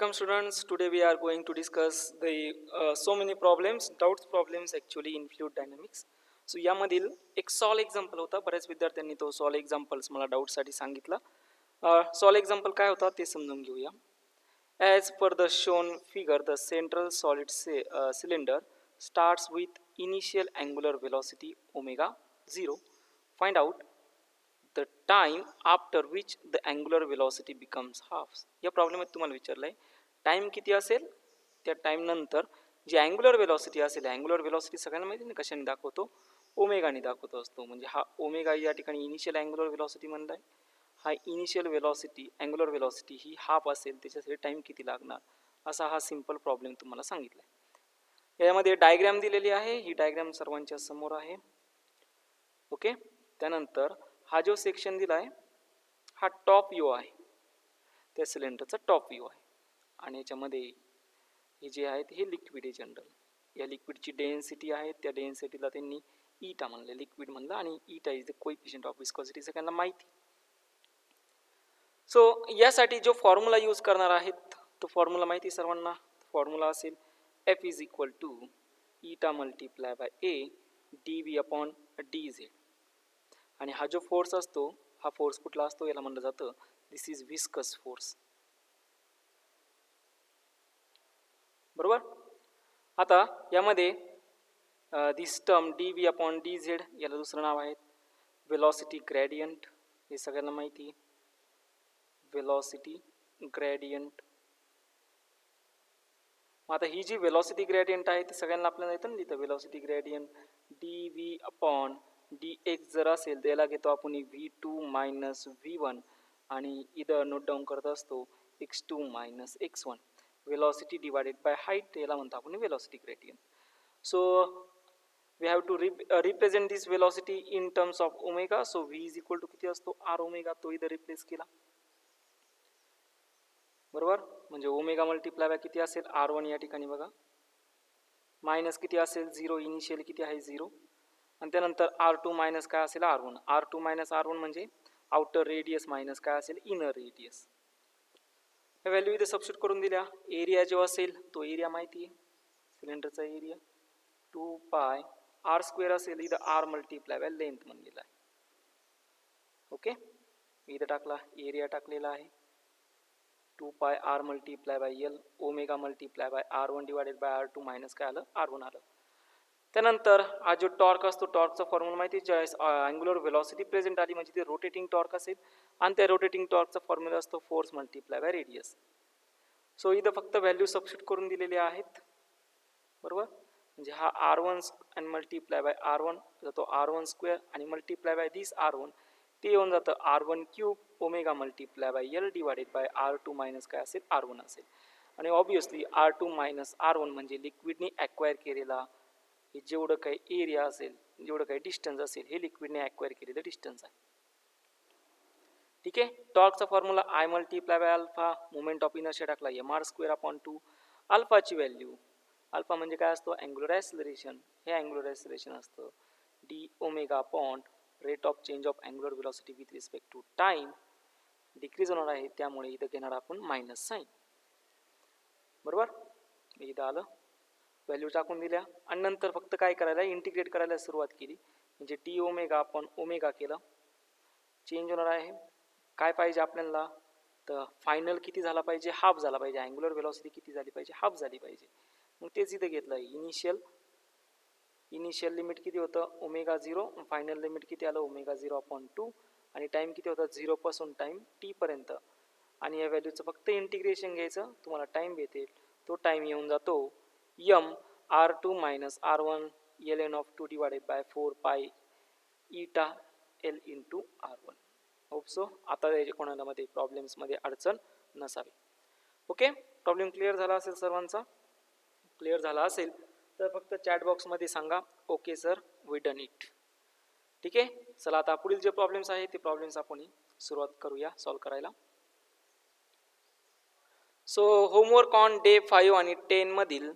Welcome students. Today we are going to discuss the so many problems actually in fluid dynamics. So यामधील एक solve example होता. बऱ्याच विद्यार्थ्यांनी तो solve examples मला डाऊटसाठी सांगितला. सॉल्व एक्झाम्पल काय होता ते समजून घेऊया. As per the shown figure, the central solid cylinder starts with initial angular velocity omega 0. Find out the time after which the angular velocity becomes half. या प्रॉब्लेममध्ये तुम्हाला विचारलं आहे टाईम किती असेल, त्या टाईम नंतर जी अँग्युलर वेलॉसिटी असेल, अँग्युलर वेलॉसिटी सगळ्यांना माहिती आहे ना कशाने दाखवतो, ओमेगाने दाखवतो असतो. म्हणजे हा ओमेगा या ठिकाणी इनिशियल अँग्युलर वेलॉसिटी म्हणलाय. हा इनिशियल वेलॉसिटी अँग्युलर वेलॉसिटी ही हाफ असेल, त्याच्यासाठी टाईम किती लागणार असा हा सिंपल प्रॉब्लेम तुम्हाला सांगितला आहे. यामध्ये डायग्रॅम दिलेली आहे, ही डायग्रॅम सर्वांच्या समोर आहे. ओके, त्यानंतर हा जो सेक्शन दिला आहे हा टॉप व्ह्यू आहे, त्या सिलेंडरचा टॉप व्ह्यू आहे. आणि याच्यामध्ये हे जे आहेत हे लिक्विड आहे जनरल. या लिक्विडची डेन्सिटी आहे, त्या डेन्सिटीला त्यांनी ईटा म्हणलं, लिक्विड म्हणलं, आणि eta is the coefficient of viscosity सगळ्यांना माहिती. सो यासाठी जो फॉर्म्युला यूज करणार आहेत तो फॉर्म्युला माहिती सर्वांना. फॉर्म्युला असेल F is equal to eta multiply by A D V upon D Z. आणि हा जो फोर्स असतो हा फोर्स कुठला असतो, याला म्हणलं जातं दिस इज विस्कस फोर्स. बरोबर. आता यामध्ये this term D V upon D Z, याला दुसरं नाव आहे वेलॉसिटी ग्रेडियंट. हे सगळ्यांना माहिती, वेलॉसिटी ग्रेडियंट. आता ही जी वेलॉसिटी ग्रेडियंट आहे ती सगळ्यांना आपल्याला येतं ना, तिथं velocity gradient D V upon D X जर असेल तर याला घेतो आपण V two minus V one, आणि इथं नोट डाऊन करत असतो X two minus X one. Velocity divided by height याला म्हणतो आपण velocity gradient. So we have to represent this velocity in terms of omega. So V is equal to किती असतो R omega, तो इथं replace केला. बरोबर, म्हणजे ओमेगा मल्टिप्लाय बाय किती असेल आर वन, या ठिकाणी बघा मायनस किती असेल 0, इनिशियल किती आहे 0, आणि त्यानंतर आर टू मायनस काय असेल R one. R two minus R one म्हणजे आउटर रेडियस मायनस काय असेल इनर रेडियस. ह्या व्हॅल्यू इथे सबस्टिट्यूट करून दिल्या. एरिया जो असेल तो एरिया माहिती आहे, सिलेंडरचा एरिया 2 पाय आर स्क्वेअर असेल, इथं आर मल्टिप्लाय बाय लेंथ म्हणलेला आहे. ओके, इथं टाकला एरिया टाकलेला आहे 2 pi R multiply by L omega multiply by R one divided by R two minus काय आलं आर वन आलं. त्यानंतर हा जो टॉर्क असतो टॉर्कचा फॉर्म्युला माहिती, ज्यावेळेस अँग्युलर वेलॉसिटी प्रेझेंट आली म्हणजे ते रोटेटिंग टॉर्क असेल, आणि त्या रोटेटिंग टॉर्कचा फॉर्म्युला असतो force multiply by radius. So इथं फक्त व्हॅल्यू सबस्टिट्यूट करून दिलेले आहेत. बरोबर, म्हणजे हा R one and multiply by R one जातो आर वन स्क्वेअर, आणि multiply by this R one ते येऊन जातं R one cube omega multiply by L divided by R two minus काय असेल आर वन असेल. आणि obviously R two minus R one म्हणजे लिक्विडने ॲक्वायर केलेला हे जेवढं काही एरिया असेल, जेवढं काही डिस्टन्स असेल, हे लिक्विडने ॲक्वायर केलेलं डिस्टन्स आहे. ठीक आहे. टॉर्कचा formula I multiply by alpha, moment of inertia टाकला एम आर स्क्वेअर अपॉन 2. अल्फाची व्हॅल्यू, अल्फा म्हणजे काय असतो अँग्युलर ॲक्सिलरेशन, हे अँग्युलर ॲक्सिलरेशन असतं D omega upon rate of change of angular velocity with respect to time. Decrease होणार आहे त्यामुळे इथं घेणार आपण मायनस साईन. बरोबर, इथं आलं, व्हॅल्यू टाकून दिल्या, आणि नंतर फक्त काय करायला इंटिग्रेट करायला सुरुवात केली, म्हणजे डी ओमेगा आपण ओमेगा केलं, चेंज होणार आहे. काय पाहिजे आपल्याला, तर फायनल किती झाला पाहिजे हाफ झाला पाहिजे, अँग्युलर वेलॉसिटी किती झाली पाहिजे हाफ झाली पाहिजे. मग तेच इथं घेतलं आहे. इनिशियल लिमिट किती होतं ओमेगा 0, फायनल लिमिट किती आलं ओमेगा 0 अपॉन 2, आणि टाईम किती होता 0 पासून टाईम टी पर्यंत. आणि या व्हॅल्यूचं फक्त इंटिग्रेशन घ्यायचं, तुम्हाला टाईम भेटेल, तो टाईम येऊन जातो यम R two minus R one L N of 2 divided by 4 pi eta L into R one. Hope so आता कोणाला मध्ये प्रॉब्लेम्समध्ये अडचण नसावी. ओके, प्रॉब्लेम क्लिअर झाला असेल सर्वांचा. क्लिअर झाला असेल तर फक्त चॅट बॉक्समध्ये सांगा okay sir we done it. ठीक आहे, चला आता पुढील जे प्रॉब्लेम्स आहेत ते प्रॉब्लेम्स आपण सुरुवात करूया सॉल्व करायला. सो होमवर्क ऑन डे 5 आणि 10 मधील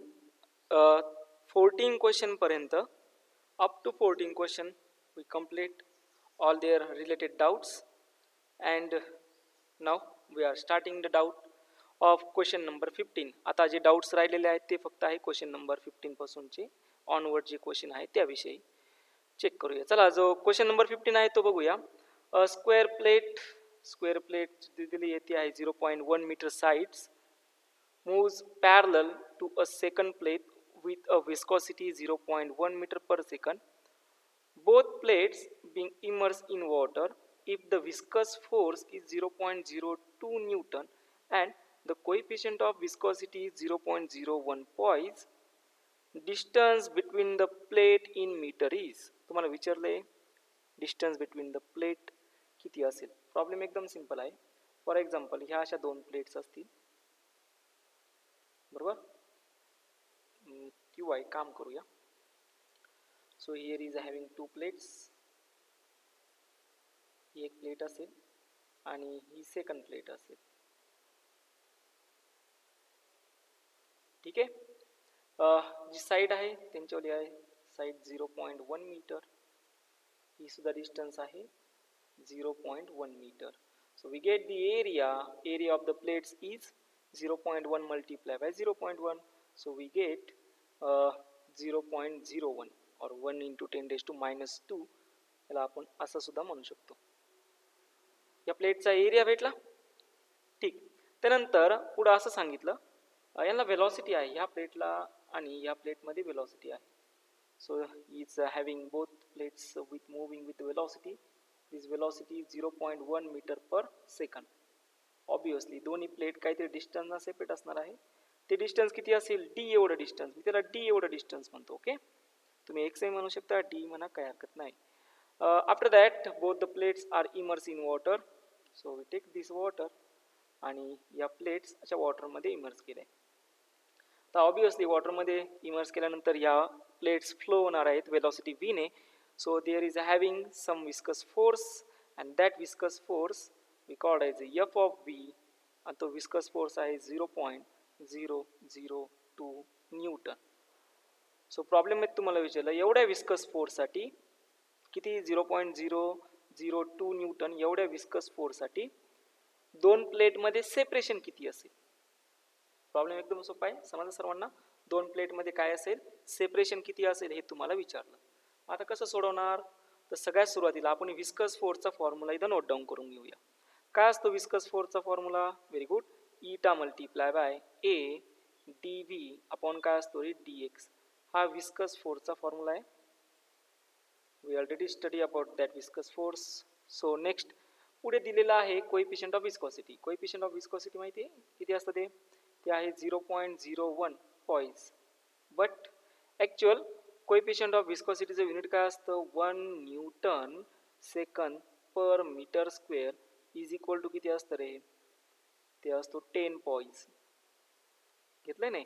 14 क्वेश्चन पर्यंत up to 14 question we complete all their related doubts, and now we are starting the doubt of question number 15. आता जे डाऊट्स राहिलेले आहेत ते फक्त आहे क्वेश्चन नंबर 15 पासूनचे ऑनवर्ड जे क्वेश्चन आहे त्याविषयी चेक करूया. चला जो क्वेश्चन नंबर 15 आहे तो बघूया. स्क्वेअर प्लेट दिलेली आहे ती आहे 0.1 metre sides moves parallel to a second plate with a viscosity 0.1 meter per second. Both plates being immersed in water. If the viscous force is 0.02 Newton and the coefficient of viscosity is 0.01 poise, distance between the plate in meter is. तुम्हाला विचारले distance between the plate किती असेल. Problem एकदम simple आहे. For example ह्या अशा दोन plates असतील बरोबर किंवा एक काम करूया. So here is having two plates. ही एक प्लेट असेल आणि ही सेकंड प्लेट असेल. ठीक आहे. जी साईड आहे त्यांच्यावरली आहे साईड 0.1 मीटर. ही सुद्धा डिस्टन्स आहे 0.1 metre. So we get the area of the plates is 0.1 multiplied by 0.1. So we get 0.01 or 1 into 10 raised to minus 2. याला आपण असं सुद्धा म्हणू शकतो. या प्लेटचा एरिया भेटला. ठीक. त्यानंतर पुढे असं सांगितलं याला वेलॉसिटी आहे ह्या प्लेटला आणि ह्या प्लेटमध्ये वेलॉसिटी आहे. So is having both plates with moving with velocity. This velocity is 0.1 metre per second. Obviously दोन्ही प्लेट काहीतरी डिस्टन्सना सेपरेट असणार आहे. ते डिस्टन्स किती असेल डी एवढं डिस्टन्स. मी त्याला डी एवढं डिस्टन्स म्हणतो. ओके. तुम्ही एक्सही म्हणू शकता डी म्हणा काही हरकत नाही. After that both the plates are immerse in water. So we take this water आणि या प्लेट्स अशा वॉटरमध्ये इमर्स केल्या. तर ऑब्वियसली वॉटरमध्ये इमर्स केल्यानंतर या प्लेट्स फ्लो होणार आहेत वेलॉसिटी व्ही ने. So there is having some viscous force and that viscous force we called as F of V and तो viscous force आहे 0.002 न्यूटन. सो प्रॉब्लेम मध्ये तुम्हाला विचारलं एवढ्या विस्कस फोर्ससाठी किती 0.002 न्यूटन एवढ्या विस्कस फोर्ससाठी दोन प्लेटमध्ये सेपरेशन किती असेल. प्रॉब्लेम एकदम सोपा आहे समजा सर्वांना. दोन प्लेटमध्ये काय असेल सेपरेशन किती असेल हे तुम्हाला विचारलं. आता कसं सोडवणार तर सगळ्यात सुरुवातीला आपण विस्कस फोर्सचा फॉर्म्युला इथं नोट डाऊन करून घेऊया. काय असतो विस्कस फोर्सचा formula. Very good. Eta multiply by A D V upon काय असतो रे डी एक्स. हा विस्कस फोर्सचा फॉर्म्युला आहे. We already study about that viscous force. So next पुढे दिलेला आहे coefficient of viscosity. Coefficient of viscosity माहिती आहे किती असतं ते आहे 0.01 poise. But actual coefficient of विस्कॉसिटीचं युनिट काय असतं 1 newton second per metre square is equal to किती असतं रे ते असतो 10 पॉइज. घेतलंय नाही.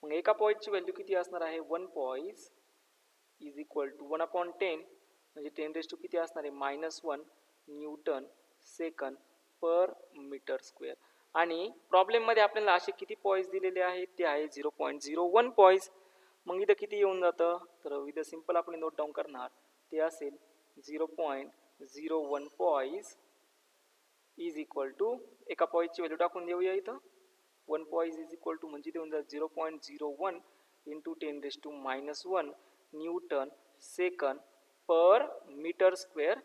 मग एका पॉइजची व्हॅल्यू किती असणार आहे 1 पॉइज इज इक्वल टू 1/10 म्हणजे 10 रेज टू किती असणार आहे -1 newton second per metre square. आणि प्रॉब्लेममध्ये आपल्याला असे किती पॉइज दिलेले आहेत ते आहे 0.01 पॉइज. मग इथं किती येऊन जातं तर इथं सिंपल आपण नोट डाऊन करणार ते असेल 0.01 पॉइज इज इक्वल टू एका पॉइजची व्हॅल्यू टाकून देऊया इथं 1 पॉइज इज इक्वल टू म्हणजे देऊन जात 0.01 into 10 raise to -1 newton second per metre square.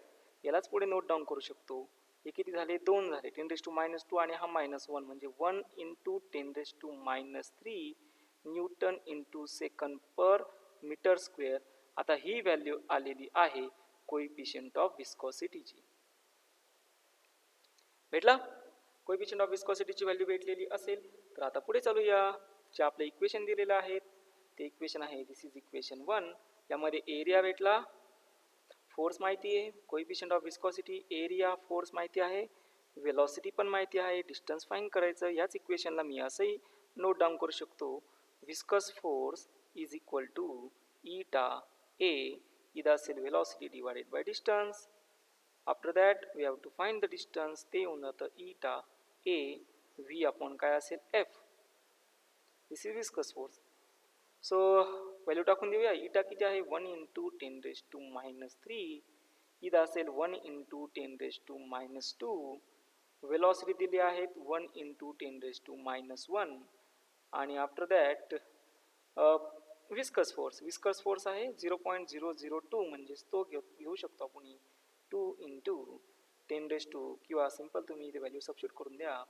यालाच पुढे नोट डाऊन करू शकतो. हे किती झाले 2 झाले 10 रेज टू -2 आणि हा -1 म्हणजे 1 into 10 raise to -3 newton into second per metre square. आता ही व्हॅल्यू आलेली आहे कोएफिशियंट ऑफ विस्कॉसिटीची. भेटला. कोएफिशियंट ऑफ विस्कॉसिटीची व्हॅल्यू भेटलेली असेल तर आता पुढे चालूया. जे आपलं इक्वेशन दिलेलं आहे ते इक्वेशन आहे दिस इज इक्वेशन 1. यामध्ये एरिया भेटला, फोर्स माहिती आहे, coefficient of viscosity, area, force माहिती आहे, वेलॉसिटी पण माहिती आहे, डिस्टन्स फाइंड करायचं. याच इक्वेशनला मी असंही नोट डाऊन करू शकतो viscous force is equal to eta A. इथं असेल velocity divided by distance. After that we have to find the distance. ते होऊन जातं इटा ए व्ही अपॉन काय असेल F. This is viscous force. So value टाकून देऊया. इटा किती आहे 1 इंटू 10 रेज टू -3. इथं असेल 1 इंटू 10 रेज टू -2 वेलॉसिटी दिली आहेत 1 इंटू 10⁻⁻1 आणि आफ्टर दॅट विस्कस फोर्स आहे 0.002 म्हणजेच तो घेऊ शकतो आपण 2 इंटू 10 किंवा सिंपल तुम्ही इथे व्हॅल्यू सबस्टिट्यूट करून द्या,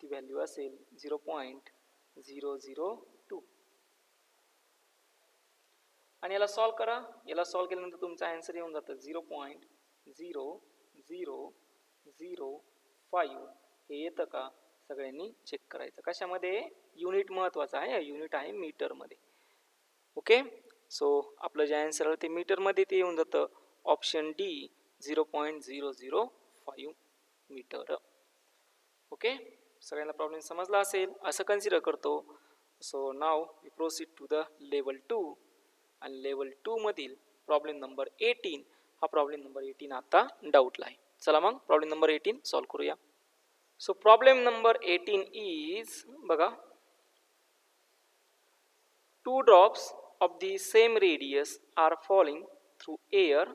ती व्हॅल्यू असेल 0.002 आणि याला सॉल्व करा. याला सॉल्व केल्यानंतर तुमचा आन्सर येऊन जातं 0.0005 हे येतं का सगळ्यांनी चेक करायचं. कशामध्ये? युनिट महत्वाचं आहे, युनिट आहे मीटरमध्ये. ओके, सो आपलं जे आन्सर आहे ते मीटरमध्ये ते येऊन जातं ऑप्शन डी 0.005 मीटर. ओके, सगळ्यांना प्रॉब्लेम समजला असेल असं कन्सिडर करतो. So now we proceed to the level 2 आणि लेवल 2 मधील प्रॉब्लेम नंबर 18 हा प्रॉब्लेम नंबर 18 आता डाऊटला आहे. चला मग प्रॉब्लेम नंबर 18 सॉल्व करूया. सो प्रॉब्लेम नंबर 18 इज बघा, 2 drops of the same radius are falling through air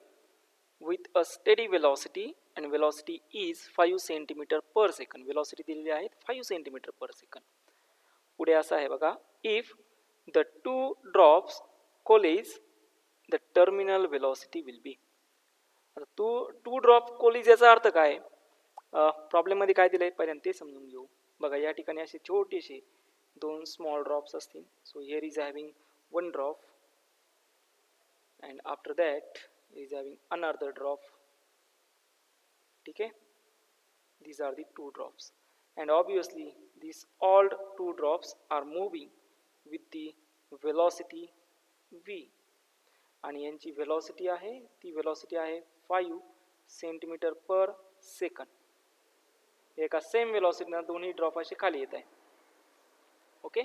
with a steady velocity and velocity is 5 cm per second. velocity दिलेली आहे 5 cm per second. पुढे असं आहे बघा, if the 2 drops collide the terminal velocity will be. आता 2 drop Coolidge याचा अर्थ काय? प्रॉब्लेम मध्ये काय दिलंय पहिल्यांदा ते समजून घेऊ. बघा या ठिकाणी असे छोटेसे 2 स्मॉल ड्रॉप्स असतील. So here is having 1 drop and after that is having another drop. ठीक है, these are the 2 drops and obviously these all 2 drops are moving with the velocity v आणि यांची velocity आहे ती velocity आहे 5 centimetre पर second. एका same velocity ना दोन्ही ड्रॉप असे खाली येत आहे. ओके,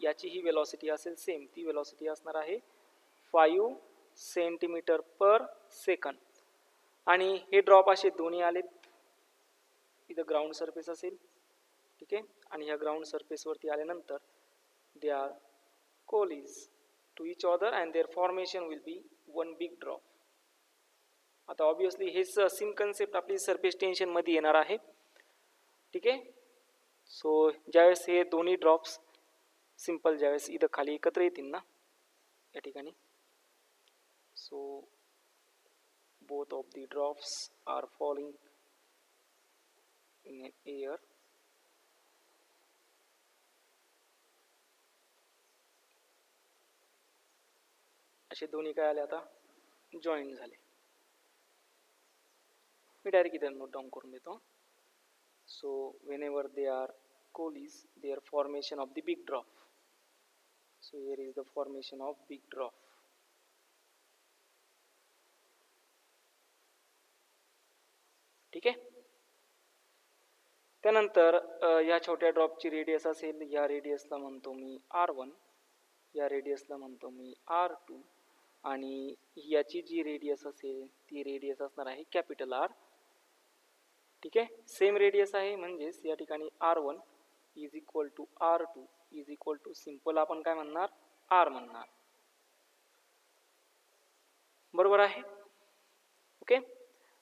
याची ही velocity असेल सेम, ती velocity असणार आहे 5 सेंटीमीटर पर सेकंड आणि हे ड्रॉप असे दोन्ही आलेत. इथं ग्राउंड सरफेस असेल, ठीक आहे, आणि ह्या ग्राउंड सरफेसवरती आल्यानंतर they are collide to each other and there formation will be 1 big drop. आता ऑब्विसली हेच सेम कन्सेप्ट आपली सरफेस टेन्शन मध्ये येणार आहे. ठीक आहे, सो ज्यावेळेस हे दोन्ही ड्रॉप्स सिंपल ज्यावेळेस इथं खाली एकत्र येतील ना या ठिकाणी, so both of the drops are falling in air. असे दोन्ही काय आले आता जॉईन झाले. मी डायरेक्ट इथे नोट डाऊन करून देतो. So whenever they are collides their formation of the big drop. So here is the formation of big drop. ठीक आहे, त्यानंतर या छोट्या ड्रॉपची रेडियस असेल, या रेडियसला म्हणतो मी r1, या रेडियसला म्हणतो मी r2 आणि याची जी रेडियस असेल ती रेडियस असणार आहे कॅपिटल R. ठीक आहे, सेम रेडियस आहे म्हणजेच या ठिकाणी r1 is equal to r2 is equal to simple आपण काय म्हणणार r म्हणणार. बरोबर आहे. ओके,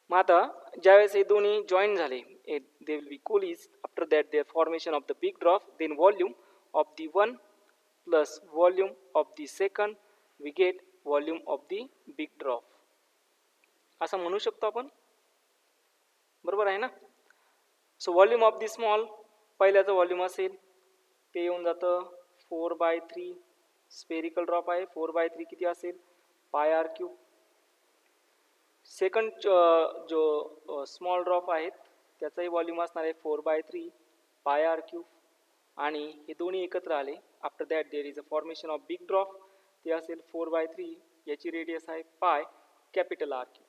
मग आता ज्यावेळेस हे दोन्ही जॉईन झाले they will be collide. After that there formation of the big drop, then volume of the one plus volume of the second we get volume of the big drop असं म्हणू शकतो आपण. बरोबर आहे ना. So volume of the small, पहिल्याचं volume असेल ते येऊन जातं 4/3. स्पेरिकल ड्रॉप आहे 4/3 किती असेल πr³. सेकंड जो स्मॉल ड्रॉप आहेत त्याचाही व्हॉल्यूम असणार आहे 4/3 πr³ आणि हे दोन्ही एकत्र आले. After that there is a formation of big drop, ते असेल 4/3, याची रेडियस आहे पाय कॅपिटल R³.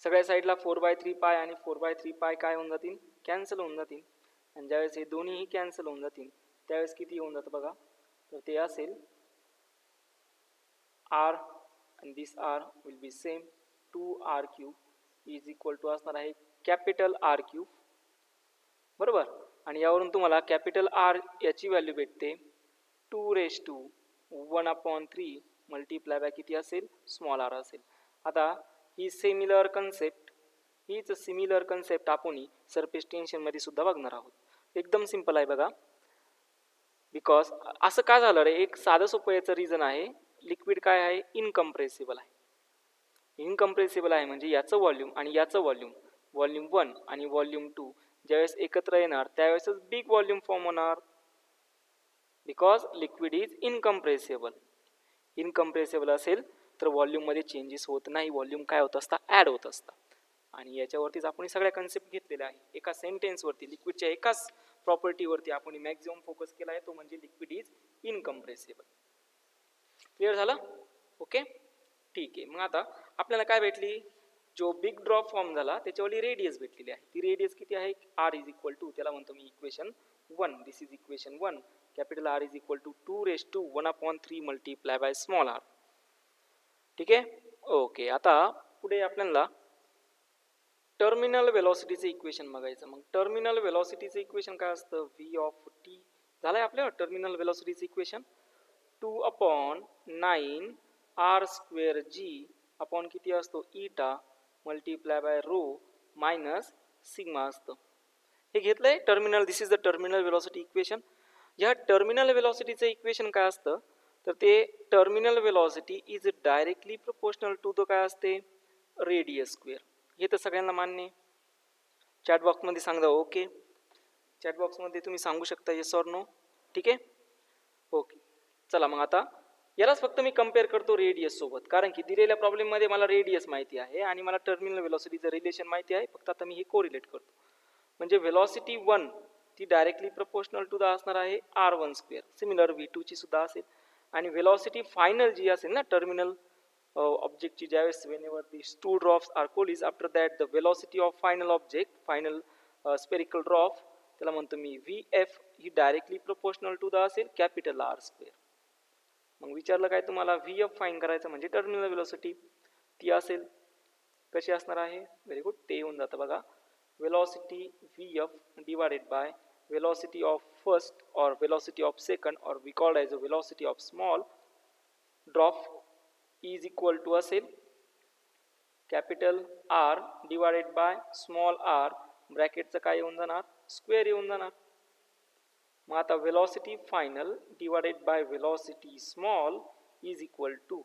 सगळ्या साईडला 4/3 पाय आणि 4/3 पाय काय होऊन जातील कॅन्सल होऊन जातील आणि ज्यावेळेस हे दोन्हीही कॅन्सल होऊन जातील त्यावेळेस किती होऊन जातं बघा, तर ते असेल R and this R will be same 2r³ is equal to असणार आहे कॅपिटल R³. बरोबर, आणि यावरून तुम्हाला कॅपिटल R याची व्हॅल्यू भेटते 2⁻1/3 मल्टिप्लाय बाय किती असेल स्मॉल r असेल. आता ही सिमिलर कन्सेप्ट हीच सिमिलर कन्सेप्ट आपण सरफेस टेन्शनमध्ये सुद्धा बघणार आहोत. एकदम सिंपल आहे बघा. बिकॉज असं का झालं रे, एक साधं सोपं याचं रिझन आहे. लिक्विड काय आहे, इनकम्प्रेसिबल आहे. इनकम्प्रेसिबल आहे म्हणजे याचं व्हॉल्यूम आणि याचं व्हॉल्यूम, व्हॉल्यूम 1 आणि व्हॉल्यूम 2 ज्यावेळेस एकत्र येणार त्यावेळेसच बिग व्हॉल्यूम फॉर्म होणार. Because liquid is incompressible. Incompressible असेल तर व्हॉल्यूममध्ये चेंजेस होत नाही, व्हॉल्यूम काय होत असतात, ॲड होत असतात. आणि याच्यावरतीच आपण सगळ्या कन्सेप्ट घेतलेल्या आहे. एका सेंटेन्सवरती लिक्विडच्या एकाच प्रॉपर्टीवरती आपण मॅक्झिमम फोकस केला आहे, तो म्हणजे लिक्विड इज इनकम्प्रेसिबल. क्लिअर झालं? ओके, ठीक आहे. मग आता आपल्याला काय भेटली, जो बिग ड्रॉप फॉर्म झाला त्याच्यावरती रेडियस भेटलेली आहे. ती रेडियस किती आहे, आर इज इक्वल टू, त्याला म्हणतो मी equation 1. This is equation 1. Capital R is equal to 2⁻1/3 multiply by small R. ठीक आहे, ओके. आता पुढे आपल्याला टर्मिनल वेलॉसिटीचं इक्वेशन बघायचं. मग टर्मिनल वेलॉसिटीचं इक्वेशन काय असतं, व्ही ऑफ टी. झालंय आपल्याला टर्मिनल वेलॉसिटीचं इक्वेशन 2/9 r²g अपॉन किती असतो, eta multiply by rho minus sigma असतं. हे घेतलंय terminal. This is the terminal velocity equation. या टर्मिनल वेलॉसिटीचं इक्वेशन काय असतं, तर ते terminal velocity is directly proportional to the काय असते, रेडियस स्क्वेअर. हे तर सगळ्यांना मान्य आहे. चॅट बॉक्समध्ये सांगा ओके. चॅट बॉक्समध्ये तुम्ही सांगू शकता येस ऑर नो. ठीक आहे, ओके. चला मग आता यालाच फक्त मी कम्पेअर करतो रेडियस सोबत, कारण की दिलेल्या प्रॉब्लेममध्ये मला रेडियस माहिती आहे आणि मला टर्मिनल वेलॉसिटीचं रिलेशन माहिती आहे. फक्त आता मी हे कोरिलेट करतो. म्हणजे वेलॉसिटी 1 ती डायरेक्टली प्रोपोर्शनल टू द असणार आहे r1². सिमिलर V2 ची सुद्धा असेल. आणि वेलॉसिटी फायनल जी असेल ना टर्मिनल ऑब्जेक्टची, ज्यावेळेस whenever these two drops are collides, after that the velocity of final object, final spherical drop, त्याला म्हणतो मी VF, ही डायरेक्टली प्रोपोर्शनल टू द असेल कॅपिटल R². मग विचारलं काय तुम्हाला, VF फाईन करायचं म्हणजे टर्मिनल वेलॉसिटी ती असेल कशी असणार आहे, व्हेरी गुड, ते येऊन जातं बघा. Velocity VF divided by velocity of first or velocity of second, or we called as a velocity of small drop, is equal to असेल capital R divided by small r, ब्रॅकेटचं काय येऊन जाणार, square येऊन जाणार. मग आता velocity final divided by velocity small is equal to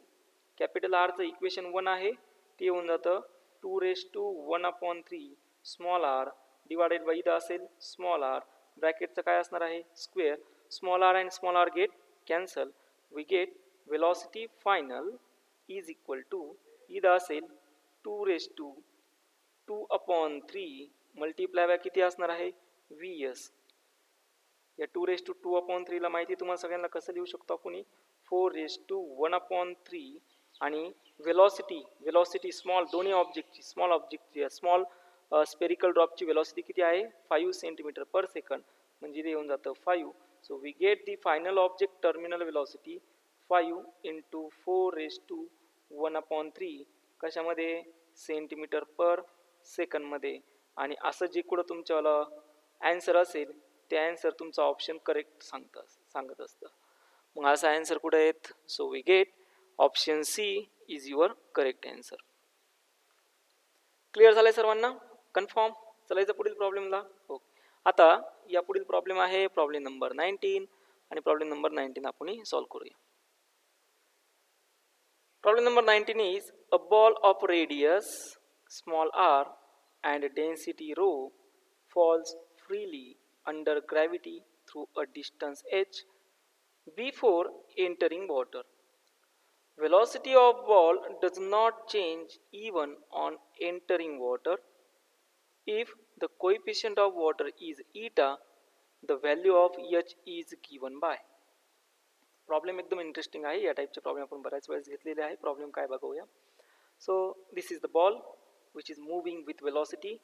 capital आरचं इक्वेशन 1 आहे ते येऊन जातं 2⁻1/3 स्मॉल r डिवाइडेड बाय इथं असेल स्मॉल r, ब्रॅकेटचं काय असणार आहे, square. Small r and small r get cancel. We get velocity final is equal to इथं असेल 2⁻2/3 मल्टिप्लाय बाय किती असणार आहे, Vs. या 2⁻2/3 ला माहिती तुम्हाला सगळ्यांना कसं लिहू शकतो आपण, 4⁻1/3 आणि वेलॉसिटी स्मॉल दोन्ही ऑब्जेक्टची, स्मॉल स्पेरिकल ड्रॉपची वेलॉसिटी किती आहे, 5 सेंटीमीटर पर सेकंड, म्हणजे ते येऊन जातं 5. So we get the final object terminal velocity 5 × 4⁻1/3 कशामध्ये, सेंटीमीटर पर सेकंडमध्ये. आणि असं जे कुठं तुमच्याला ॲन्सर असेल ते ॲन्सर तुमचा ऑप्शन करेक्ट सांगत असतं. मग असा ॲन्सर कुठं आहेत, so we get option C is your correct answer. Clear झालंय सर्वांना, कन्फर्म. चलायचं पुढील प्रॉब्लेमला. ओके, आता या पुढील प्रॉब्लेम आहे प्रॉब्लेम नंबर 19 आणि प्रॉब्लेम नंबर 19 आपण सॉल्व्ह करूया. Problem number 19 is a ball of radius small r and density rho falls freely under gravity through a distance h before entering water. Velocity of ball does not change even on entering water. If the coefficient of water is eta, the value of h is given by. Problem एकदम interesting आहे. या टाईपचे problem आपण बऱ्याच वेळेस घेतलेले आहे. Problem काय बघूया. So this is the ball which is moving with velocity.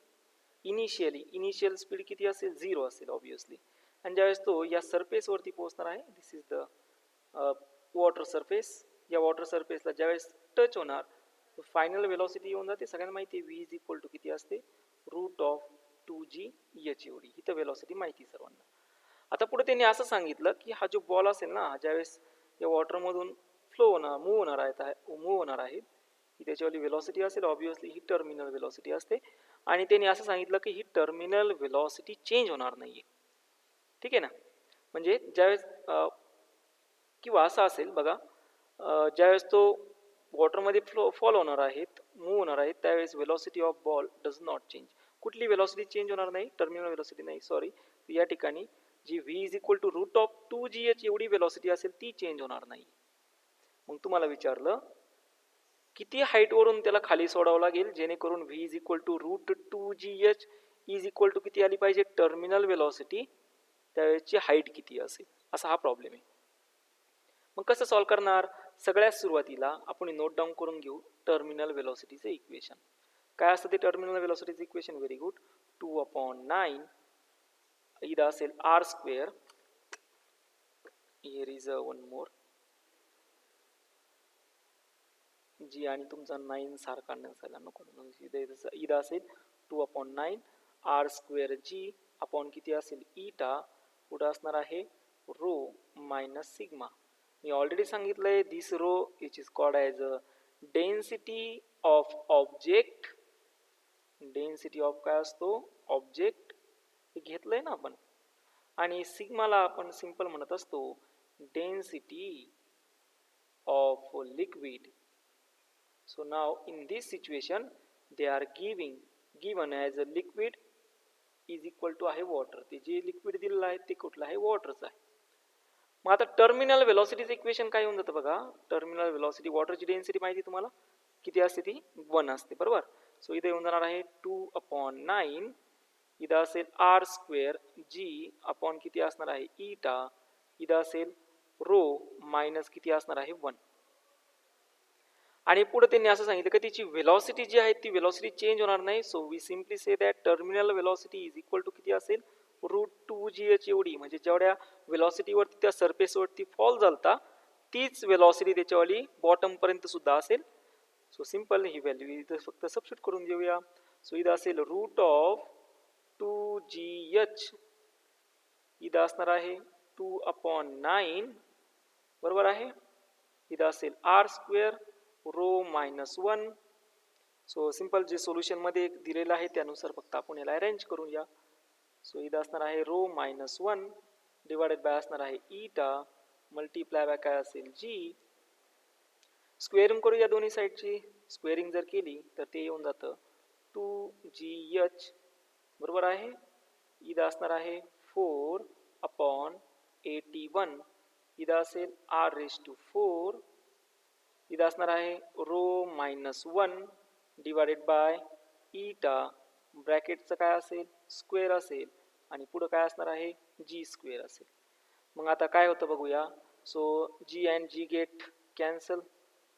Initial speed किती असेल, 0 असेल ऑब्वियसली. आणि ज्यावेळेस तो या सरफेसवरती पोहोचणार आहे, दिस इज द वॉटर सरफेस. या वॉटर सरफेसला ज्यावेळेस टच होणार फायनल वेलॉसिटी येऊन जाते. सगळ्यांना माहिती आहे v इज इक्वल टू किती असते, √2g h एवढी. ही तर वेलॉसिटी माहिती सर्वांना. आता पुढे त्यांनी असं सांगितलं की हा जो बॉल असेल ना, ज्यावेळेस या वॉटरमधून मूव्ह होणार आहे, ही त्याच्यावाली वेलॉसिटी असेल ऑब्वियसली, ही टर्मिनल वेलॉसिटी असते. आणि त्यांनी असं सांगितलं की ही टर्मिनल व्हेलॉसिटी चेंज होणार नाहीये. ठीक आहे ना. म्हणजे ज्यावेळेस किंवा असं असेल बघा, ज्यावेळेस तो वॉटरमध्ये फॉल होणार आहेत, मूव्ह होणार आहेत, त्यावेळेस velocity of ball does not change. कुठली व्हेलॉसिटी चेंज होणार नाही, टर्मिनल व्हेलॉसिटी नाही, सॉरी. या ठिकाणी जी v is equal to root of 2gh एवढी व्हेलॉसिटी असेल ती चेंज होणार नाही. मग तुम्हाला विचारलं किती हाईटवरून त्याला खाली सोडावं लागेल जेणेकरून v is equal to root 2gh is equal to किती आली पाहिजे, टर्मिनल व्हेलॉसिटी, त्यावेळेसची हाईट किती असेल, असा हा प्रॉब्लेम आहे. मग कसं सॉल्व्ह करणार, सगळ्यात सुरुवातीला आपण नोट डाऊन करून घेऊ टर्मिनल व्हेलॉसिटीचे इक्वेशन. काय असतं ते टर्मिनल व्हेलॉसिटीचे इक्वेशन, व्हेरी गुड. 2/9 इथं असेल R square, here is one more, G आणि तुमचा 9 सारखा नसायला नको, इथं असेल 2/9 आर स्क्वेअर जी अपॉन किती असेल इटा, पुढं असणार आहे रो मायनस सिग्मा. मी ऑलरेडी सांगितलंय this rho which is called as a density of object. Density of काय असतो, ऑब्जेक्ट, हे घेतलंय ना आपण. आणि सिग्माला आपण सिंपल म्हणत असतो density of liquid. So now in this situation they are given as a liquid is equal to आहे वॉटर. ते जे लिक्विड दिलेलं आहे ते कुठलं आहे, वॉटरचं आहे. मग आता टर्मिनल व्हेलॉसिटीचं इक्वेशन काय होऊन जातं बघा, टर्मिनल व्हेलॉसिटी, वॉटरची डेन्सिटी माहिती तुम्हाला किती असते, ती 1 असते, बरोबर. सो इथे येऊन जाणार आहे 2/9, इथं असेल आर स्क्वेअर जी अपॉन किती असणार आहे इटा, इथं असेल रो मायनस किती असणार आहे 1. आणि पुढे त्यांनी असं सांगितलं की तिची व्हेलॉसिटी जी आहे ती व्हेलॉसिटी चेंज होणार नाही. So we simply say that terminal velocity is equal to किती असेल, रूट 2gh एवढी. म्हणजे जेवढ्या व्हेलॉसिटीवरती त्या सरफेसवरती फॉल झालता तीच व्हेलॉसिटी त्याच्यावाली बॉटम पर्यंत सुद्धा असेल. सो सिंपल ही व्हॅल्यू इथं फक्त सबस्टिट्यूट करून घेऊया. सो इथं असेल रूट ऑफ 2gh, इथं असणार आहे 2/9, बरोबर आहे. इथं असेल R square rho minus 1. So simple जे सोल्युशन मध्ये दिलेलं आहे त्यानुसार फक्त आपण याला अरेंज करूया. सो इथं असणार आहे रो मायनस 1 डिवायडेड बाय असणार आहे इटा मल्टीप्लाय बाय काय असेल जी. स्क्वेअरिंग करूया दोन्ही साईडची. स्क्वेअरिंग जर केली तर ते येऊन जातं 2gh, बरोबर आहे. इथं असणार आहे 4/81, इथं असेल r रेज टू 4, इथं असणार आहे रो मायनस 1 डिवायडेड बाय इटा, ब्रॅकेटचं काय असेल स्क्वेअर असेल आणि पुढं काय असणार आहे जी स्क्वेअर असेल. मग आता काय होतं बघूया. So G and G gate cancel,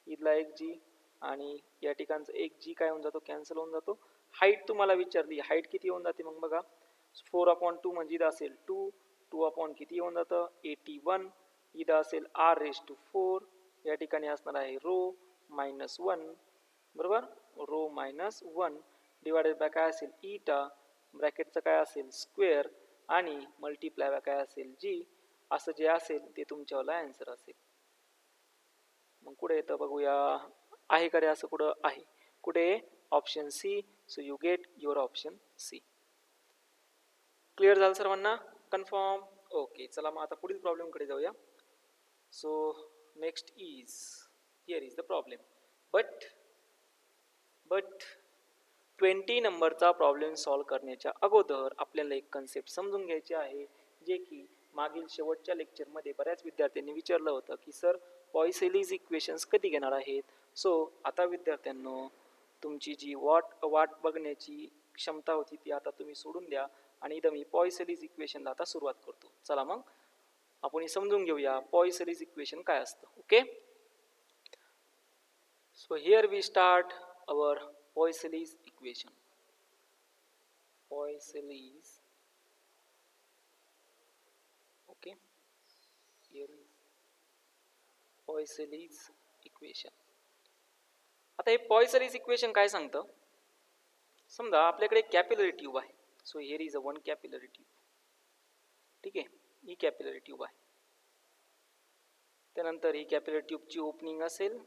इथला एक जी आणि या ठिकाणचं एक जी काय होऊन जातो, कॅन्सल होऊन जातो. हाईट तुम्हाला विचारली, हाईट किती होऊन जाते मग बघा, 4/2 म्हणजे इथं असेल 2 अपॉन किती होऊन जातं 81, इथं असेल r रेज टू 4, या ठिकाणी असणार आहे रो मायनस 1, बरोबर, रो मायनस 1 डिवायडेड बाय काय असेल इटा, ब्रॅकेटचं काय असेल स्क्वेअर आणि मल्टीप्लाय बाय काय असेल जी. असं जे असेल ते तुमच्यावाला आन्सर असेल. मग कुठे येतं बघूया, आहे का रे असं, कुठं आहे, कुठे, option C. So you get your option C. Clear झालं सर्वांना, कन्फर्म, ओके. चला मग आता पुढील प्रॉब्लेमकडे जाऊया. So next is, here is the problem, but 20 नंबरचा प्रॉब्लेम सॉल्व करण्याच्या अगोदर आपल्याला एक कन्सेप्ट समजून घ्यायची आहे, जे की मागील शेवटच्या लेक्चरमध्ये बऱ्याच विद्यार्थ्यांनी विचारलं होतं की सर पॉइसेलीज इक्वेशन्स कधी घेणार आहेत. सो आता विद्यार्थ्यांनो तुमची जी वाट बघण्याची क्षमता होती ती आता तुम्ही सोडून द्या आणि इथं मी पॉइसेलीज इक्वेशनला आता सुरुवात करतो. चला मग आपण समजून घेऊया पॉइसेलीज इक्वेशन काय असतं. Okay, so here we start our Poiseuille's equation. Poiseuille's, okay, here is Poiseuille's equation. आता हे Poiseuille's equation काय सांगतं, समजा आपल्याकडे कॅपिलरी ट्यूब आहे. So here is a one capillary tube, ठीक आहे, ही कॅपिलरी ट्यूब आहे. त्यानंतर ही कॅपिलरी ट्यूबची ओपनिंग असेल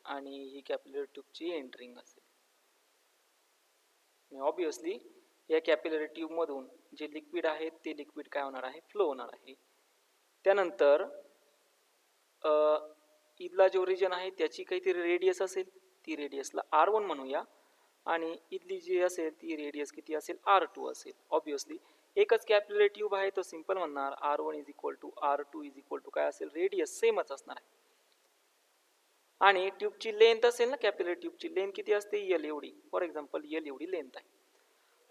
आणि ही कॅपिलरी ट्यूबची एंट्रिंग असेल. ऑब्विसली या कॅपिलरी ट्यूबमधून जे लिक्विड आहे ते लिक्विड काय होणार आहे, फ्लो होणार आहे. त्यानंतर इथला जो रिजन आहे त्याची काहीतरी रेडियस असेल, ती रेडियसला R1 म्हणूया, आणि इथली जी असेल ती रेडियस किती असेल, R2 असेल. ऑब्विसली एकच कॅपिलरी ट्यूब आहे तो सिंपल म्हणणार R1 is equal to R2 is equal to काय असेल, रेडियस सेमच असणार आहे. आणि ट्यूबची लेंथ असेल ना, कॅपिलरी ट्यूबची लेंथ किती असते, L एवढी. फॉर एक्झाम्पल L एवढी लेंथ आहे.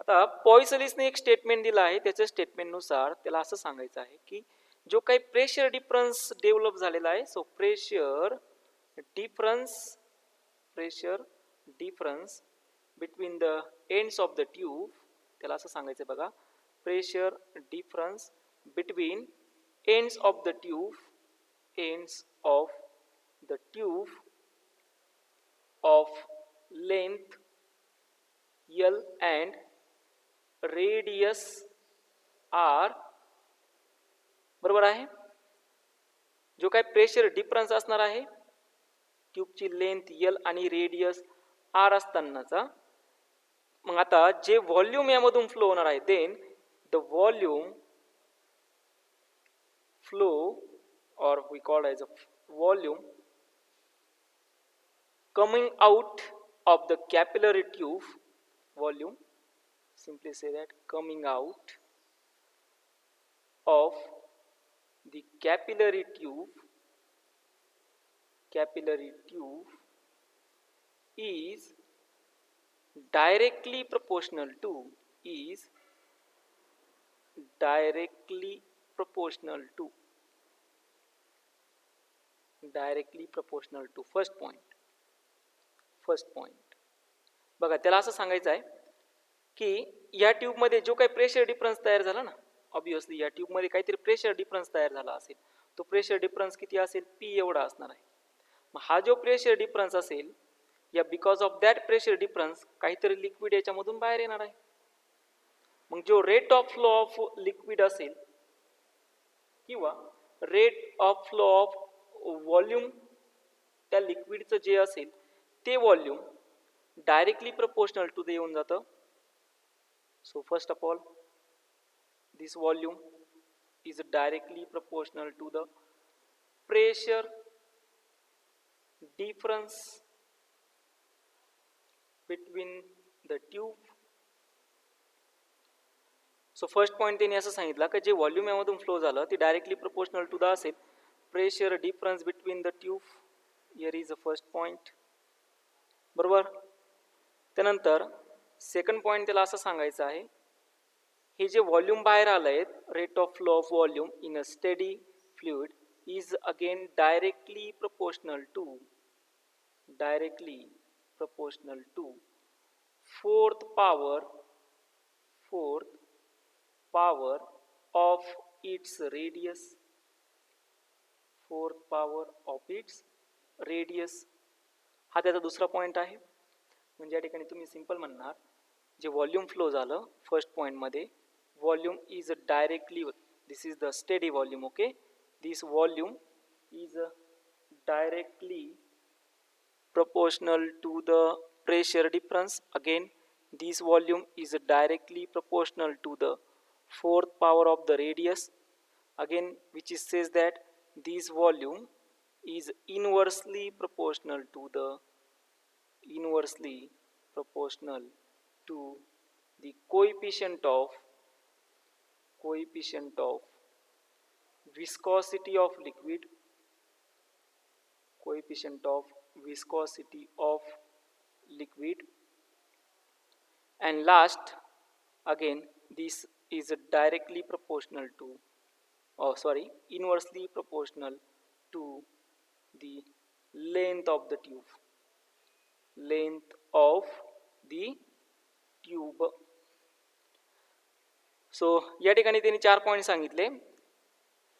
आता पॉइसलीसने एक स्टेटमेंट दिलं आहे, त्याच्या स्टेटमेंटनुसार त्याला असं सांगायचं आहे की जो काही प्रेशर डिफरन्स डेव्हलप झालेला आहे, so pressure difference between the ends of the tube, त्याला असं सांगायचं बघा, pressure difference between ends of the tube of length L and radius R, बरोबर आहे. जो काय प्रेशर डिफरन्स असणार आहे ट्यूबची लेंथ L आणि रेडियस R असतानाचा, मग आता जे व्हॉल्यूम यामधून फ्लो होणार आहे, then the volume flow or we call as a volume coming out of the capillary tube, volume, simply say that coming out of the capillary tube is directly proportional to first point. बघा त्याला असं सांगायचं आहे की या ट्यूबमध्ये जो काही pressure difference तयार झाला ना, ऑब्विसली या ट्यूबमध्ये काहीतरी प्रेशर डिफरन्स तयार झाला असेल, तो प्रेशर डिफरन्स किती असेल, P एवढा असणार आहे. मग हा जो प्रेशर डिफरन्स असेल, या because of that pressure difference काहीतरी लिक्विड याच्यामधून बाहेर येणार आहे. मग जो rate of flow of liquid असेल किंवा rate of flow of volume त्या लिक्विडचं जे असेल ते volume directly proportional to the येऊन जातं. So first of all this volume is directly proportional to the pressure difference between the tube. So first point त्यांनी असं सांगितलं की जे व्हॉल्यूम यामधून फ्लो झालं ते डायरेक्टली प्रपोर्शनल टू द असेल pressure difference between the tube. Here is a first point, बरोबर. त्यानंतर सेकंड पॉईंट त्याला असं सांगायचं आहे, हे जे व्हॉल्यूम बाहेर आलंय, rate of flow of volume in a steady fluid is again directly proportional to fourth power of its radius. हा त्याचा दुसरा पॉईंट आहे. म्हणजे या ठिकाणी तुम्ही सिंपल म्हणणार, जे व्हॉल्यूम फ्लो झालं फर्स्ट पॉईंटमध्ये, volume is directly, this is the steady volume, okay, this volume is directly proportional to the pressure difference. Again this volume is directly proportional to the fourth power of the radius, again which is says that this volume is inversely proportional to the coefficient of viscosity of liquid, and last again this is directly proportional to, inversely proportional to the length of the tube. So या ठिकाणी त्यांनी 4 point सांगितले.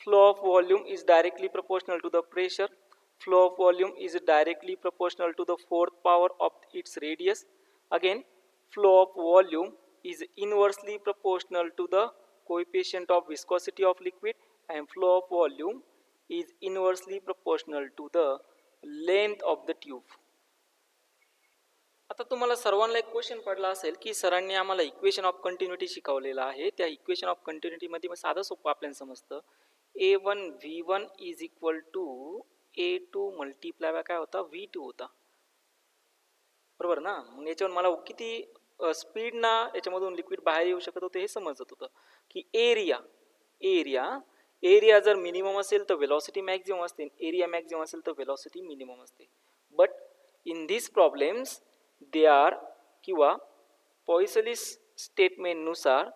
Flow of volume is directly proportional to the pressure, flow of volume is directly proportional to the fourth power of its radius, again flow of volume is inversely proportional to the coefficient of viscosity of liquid, and flow of volume is inversely proportional to the length of the tube. आता तुम्हाला सर्वांना एक question पडला असेल की सरांनी आम्हाला equation of continuity शिकवलेलं आहे. त्या इक्वेशन ऑफ कंटिन्युटीमध्ये साधं सोपं आपल्याला समजतं A1 V1 is equal to A2 multiply by काय होता V2 होता, बरोबर ना. मग याच्यावर मला किती स्पीड ना याच्यामधून लिक्विड बाहेर येऊ शकत होतं हे समजत होतं की एरिया जर मिनिमम असेल तर वेलॉसिटी मॅक्झिमम असते, एरिया मॅक्झिमम असेल तर वेलॉसिटी मिनिमम असते. But in this problems they are किंवा पॉइसलीस स्टेटमेंटनुसार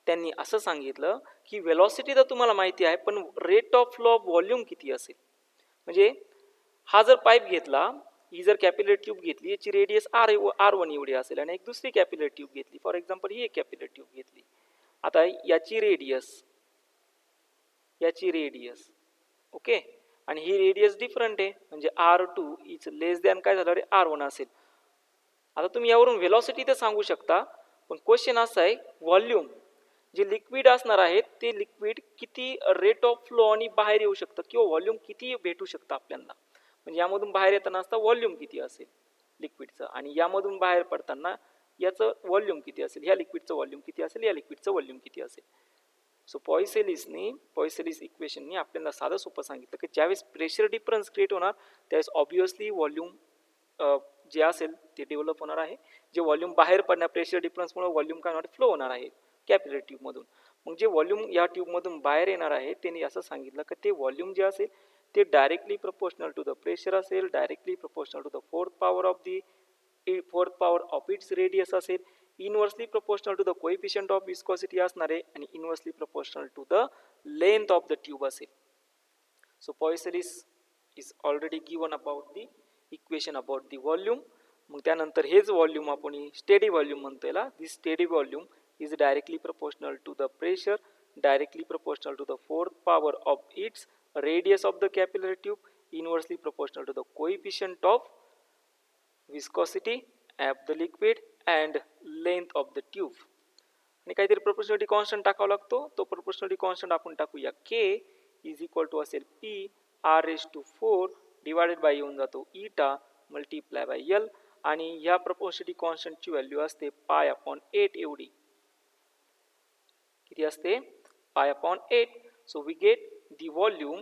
त्यांनी असं सांगितलं की वेलॉसिटी तर तुम्हाला माहिती आहे पण rate of flow of volume किती असेल. म्हणजे हा जर पाईप घेतला, ही जर कॅपिलरी ट्यूब घेतली, याची रेडियस R1 एवढी असेल आणि एक दुसरी कॅपिलरी ट्यूब घेतली, फॉर एक्झाम्पल ही एक कॅपिलरी ट्यूब घेतली. आता याची रेडियस ओके आणि ही रेडियस डिफरंट आहे म्हणजे R2 इज लेस दॅन काय झालं रे R1 असेल. आता तुम्ही यावरून व्हेलॉसिटी तर सांगू शकता पण क्वेश्चन असा आहे व्हॉल्यूम जे लिक्विड असणार आहे ते लिक्विड किती रेट ऑफ फ्लो आणि बाहेर येऊ शकतं किंवा व्हॉल्यूम किती भेटू शकतं आपल्याला. म्हणजे यामधून बाहेर येताना असता व्हॉल्यूम किती असेल लिक्विडचं आणि यामधून बाहेर पडताना याचं व्हॉल्यूम किती असेल, ह्या लिक्विडचं व्हॉल्यूम किती असेल, या लिक्विडचं व्हॉल्यूम किती असेल. सो पॉइसेलिस इक्वेशननी आपल्याला साधं सोपं सांगितलं की ज्यावेळेस प्रेशर डिफरन्स क्रिएट होणार त्यावेळेस ऑब्वियसली व्हॉल्यूम जे असेल ते डेव्हलप होणार आहे. जे व्हॉल्यूम बाहेर पडणार प्रेशर डिफरन्समुळे व्हॉल्यूम काय होणार फ्लो होणार आहे कॅपिलरी ट्यूबमधून. मग जे व्हॉल्यूम या ट्यूबमधून बाहेर येणार आहे त्यांनी असं सांगितलं की ते व्हॉल्यूम जे असेल ते directly proportional to the pressure असेल, directly proportional to the fourth power of its radius असेल, inversely proportional to the coefficient of viscosity असणार आहे आणि inversely proportional to the length of the tube असेल. So Poiseuille's is already given about the equation about the volume. मग त्यानंतर हेच volume आपण steady volume म्हणतो याला. This steady volume is directly proportional to the pressure, directly proportional to the fourth power of its radius of the capillary tube, inversely proportional to the coefficient of viscosity of the liquid and length of the tube. आणि काहीतरी proportionality constant टाकावा लागतो. तो proportionality constant आपण टाकूया K is equal to असेल P R raised to 4 divided by येऊन जातो eta multiply by L आणि ह्या proportionality constant ची व्हॅल्यू असते pi upon 8 एवढी. किती असते pi upon 8. So we get the volume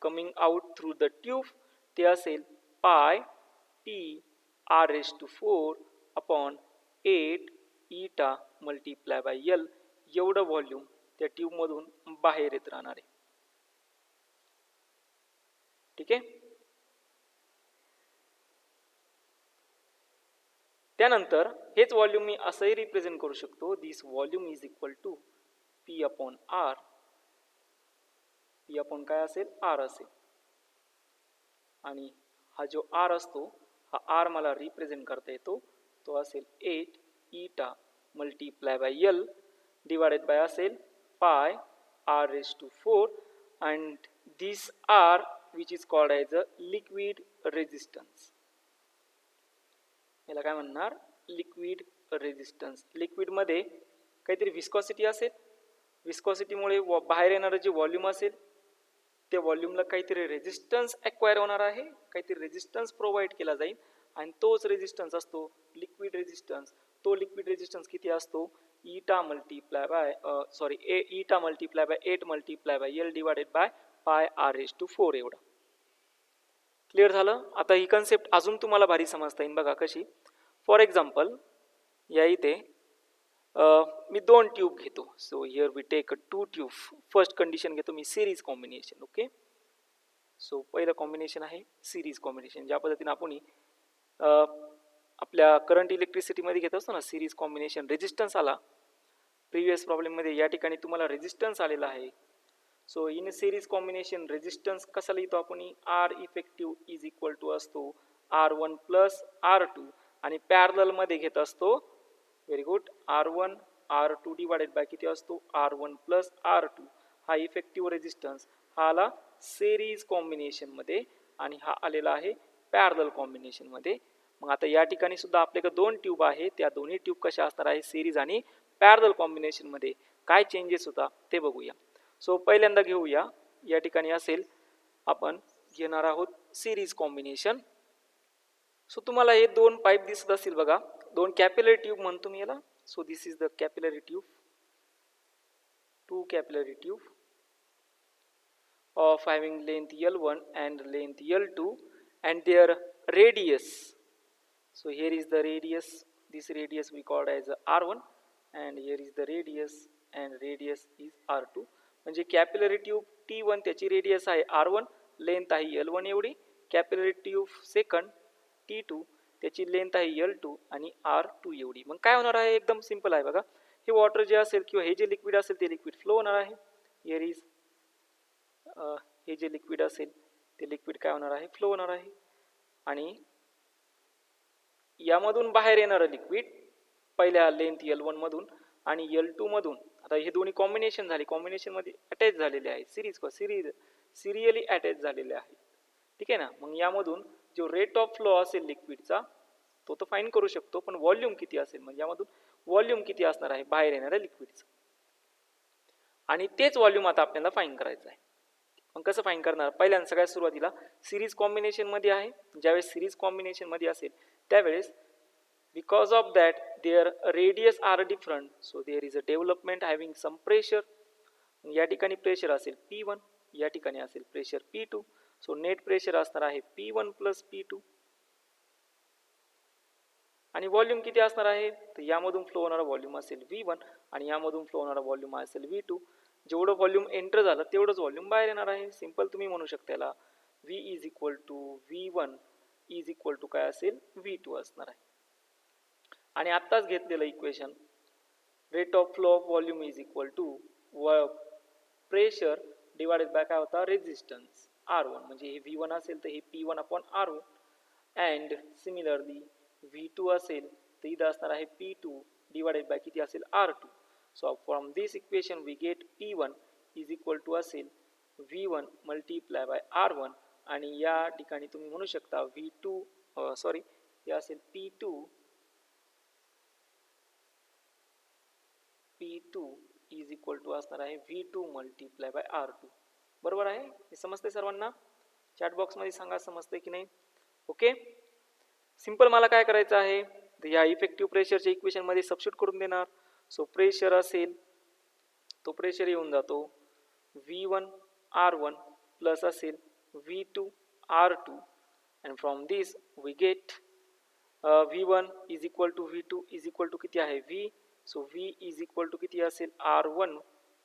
coming out through the tube ते असेल pi P R raised to 4 upon 8 eta multiply by L एवढं व्हॉल्यूम त्या ट्यूब मधून बाहेर येत राहणार आहे. ठीक आहे. त्यानंतर हेच व्हॉल्यूम मी असंही रिप्रेझेंट करू शकतो. This volume is equal to P upon R. P upon काय असेल R असेल आणि हा जो R असतो हा R मला रिप्रेझेंट करता येतो. तो असेल 8 eta multiply by L divided by असेल pi R raised to 4 and this R which is called as a liquid resistance. याला काय म्हणणार लिक्विड रेजिस्टन्स. लिक्विड मध्ये काहीतरी विस्कॉसिटी असेल, विस्कॉसिटीमुळे बाहेर येणारं जे व्हॉल्यूम असेल त्या व्हॉल्यूमला काहीतरी रेजिस्टन्स ॲक्वायर होणार आहे, काहीतरी रेजिस्टन्स प्रोव्हाइड केला जाईल आणि तोच रेजिस्टन्स असतो लिक्विड रेजिस्टन्स. तो लिक्विड रेजिस्टन्स किती असतो eta multiply by 8 multiply by L divided by pi R raised to 4 एवढा. क्लिअर झालं. आता ही कन्सेप्ट अजून तुम्हाला भारी समजता येईल बघा कशी. फॉर एक्झाम्पल या इथे मी 2 ट्यूब घेतो. So here we take 2 tube. First condition घेतो मी सिरीज कॉम्बिनेशन. ओके. सो पहिलं कॉम्बिनेशन आहे सिरीज कॉम्बिनेशन. ज्या पद्धतीने आपण आपल्या करंट इलेक्ट्रिसिटीमध्ये घेत असतो ना सिरीज कॉम्बिनेशन. रेजिस्टन्स आला प्रिव्हियस प्रॉब्लेममध्ये, या ठिकाणी तुम्हाला रेजिस्टन्स आलेला आहे. So in series combination resistance कसा लिहितो आपण R effective is equal to असतो R1 प्लस R2 आणि पॅरलल मध्ये घेत असतो very good R1 R2 divided by किती असतो R1 प्लस R2. हा इफेक्टिव्ह रेजिस्टन्स हा आला सिरीज कॉम्बिनेशन मध्ये आणि हा आलेला आहे पॅरलल कॉम्बिनेशन मध्ये. मग आता या ठिकाणी सुद्धा आपल्याकडे 2 ट्यूब आहे. त्या दोन्ही ट्यूब कशा असणार आहे सिरीज आणि पॅरलल कॉम्बिनेशन मध्ये. काय चेंजेस होता ते बघूया. सो पहिल्यांदा घेऊया या ठिकाणी असेल आपण घेणार आहोत सिरीज कॉम्बिनेशन. सो तुम्हाला हे 2 पाईप दिसत असतील बघा. दोन कॅपिलरी ट्यूब म्हणतो मी याला. So this is the capillary tube, two capillary tube of having length L1 and length L2 and their radius. So here is the radius, this radius we called as R1 and here is the radius and radius is R2. म्हणजे capillary tube T1 त्याची radius आहे R1, length आहे L1 एवढी. Capillary tube second T2 त्याची length आहे L2 आणि R2 एवढी. मग काय होणार आहे, एकदम सिंपल आहे बघा. हे वॉटर जे असेल किंवा हे जे लिक्विड असेल ते लिक्विड फ्लो होणार आहे. हिअर इज हे जे लिक्विड असेल ते लिक्विड काय होणार आहे, फ्लो होणार आहे. आणि यामधून बाहेर येणारं लिक्विड पहिल्या लेंथ L1 मधून आणि L2 मधून, आता हे दोन्ही कॉम्बिनेशन झाले, कॉम्बिनेशन मध्ये अटॅच झालेले आहे, सिरियली अटॅच झालेले आहे. ठीक आहे ना. मग यामधून जो रेट ऑफ फ्लो असेल लिक्विडचा तो तर फाईन करू शकतो, पण व्हॉल्यूम किती असेल, म्हणजे यामधून व्हॉल्यूम किती असणार आहे बाहेर येणाऱ्या लिक्विडचं, आणि तेच व्हॉल्यूम आता आपल्याला फाईन करायचं आहे. मग कसं फाईन करणार, पहिल्यांदा सगळ्यात सुरुवातीला सिरीज कॉम्बिनेशन मध्ये आहे. ज्यावेळेस सिरीज कॉम्बिनेशन मध्ये असेल त्यावेळेस because of that there radius are different, so there is a development having some pressure. या ठिकाणी प्रेशर असेल P1, या ठिकाणी असेल pressure P2. So net pressure असणार आहे P1 प्लस P2. आणि व्हॉल्यूम किती असणार आहे, तर यामधून फ्लो होणारा व्हॉल्यूम असेल V1 आणि यामधून फ्लो होणारा व्हॉल्यूम असेल V2. जेवढं व्हॉल्यूम एंटर झालं तेवढंच व्हॉल्यूम बाहेर येणार आहे. सिंपल तुम्ही म्हणू शकता याला V is equal to V1 is equal to काय असेल V2 असणार आहे. आणि आत्ताच घेतलेलं equation rate of flow of volume is equal to pressure divided by काय होता रेजिस्टन्स R1, म्हणजे हे V1 असेल तर हे P1 upon R1 and similarly V2 असेल तर इथं असणार आहे P2 डिवाइडेड बाय किती असेल R2. So from this equation we get P1 is equal to असेल V1 multiply by R1 आणि या ठिकाणी तुम्ही म्हणू शकता V2 हे असेल P2 is equal to असणार आहे V2 multiply by R2. बरोबर आहे, हे समजते सर्वांना? चॅट बॉक्स मध्ये सांगा समजते की नाही. ओके, सिंपल मला काय करायचं आहे, तर या इफेक्टिव्ह प्रेशरच्या इक्वेशन मध्ये सबस्टिट्यूट करून देणार. सो प्रेशर असेल तो प्रेशर येऊन जातो V1 R1 प्लस असेल V2 R2 and from this we get V1 is equal to V2 is equal to किती आहे V. So V is equal to किती असेल R1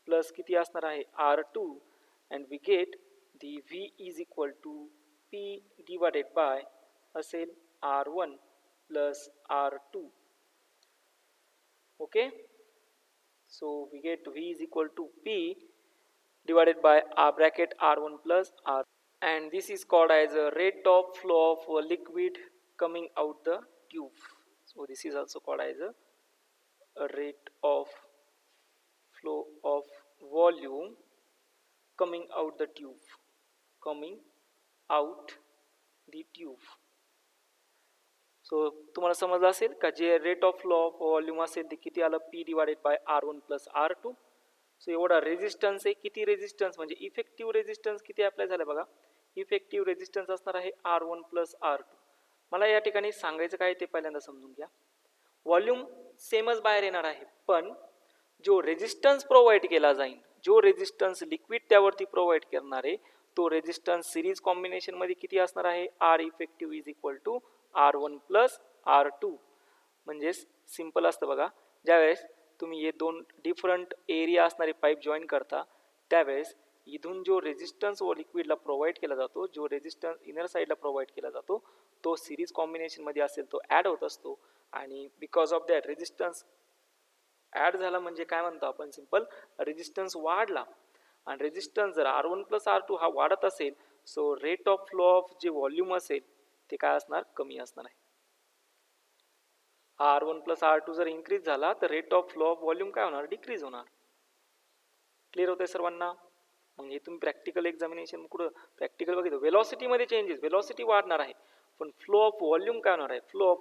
प्लस किती असणार आहे R2 and we get the V is equal to P divided by असेल R1 plus R2. Okay, so we get V is equal to P divided by R bracket R1 plus R, and this is called as a rate of flow of liquid coming out the tube. So this is also called as a rate of flow of volume coming out the tube, coming out the tube. So तुम्हाला समजलं असेल का जे rate of flow of volume असेल ते किती आलं P divided bye R1 plus R2. So एवढा रेजिस्टन्स आहे, किती रेजिस्टन्स म्हणजे इफेक्टिव्ह रेजिस्टन्स किती अप्लाय झालं बघा. इफेक्टिव्ह रेजिस्टन्स असणार आहे R1 प्लस R2. मला या ठिकाणी सांगायचं काय ते पहिल्यांदा समजून घ्या. व्हॉल्यूम सेमच बाहेर येणार आहे, पण जो रेजिस्टन्स प्रोव्हाइड केला जाईल, जो रेजिस्टन्स लिक्विड त्यावरती प्रोव्हाइड करणार आहे तो रेजिस्टन्स सिरीज कॉम्बिनेशन मध्ये किती असणार आहे R effective is equal to R1 plus R2. म्हणजे सिंपल असतं बघा, ज्यावेळेस तुम्ही हे दोन डिफरंट एरिया असणारे पाईप जॉईन करता त्यावेळेस इथून जो रेजिस्टन्स व लिक्विडला प्रोव्हाइड केला जातो, जो रेजिस्टन्स इनर साईडला प्रोव्हाइड केला जातो तो सिरीज कॉम्बिनेशन मध्ये असेल तो ॲड होत असतो. आणि because of that resistance add झाला म्हणजे काय म्हणतो आपण, सिंपल रेजिस्टन्स वाढला. आणि रेजिस्टन्स जर R1 प्लस R2 हा वाढत असेल so rate of flow of जे व्हॉल्यूम असेल ते काय असणार, कमी असणार आहे. R1 प्लस R2 जर इन्क्रीज झाला तर rate of flow of volume काय होणार, डिक्रीज होणार. क्लिअर होतंय सर्वांना? मग हे तुम्ही प्रॅक्टिकल एक्झामिनेशन कुठं प्रॅक्टिकल बघितलं, वेलॉसिटी मध्ये चेंजेस, वेलॉसिटी वाढणार आहे पण फ्लो ऑफ व्हॉल्यूम काय होणार आहे, फ्लो ऑफ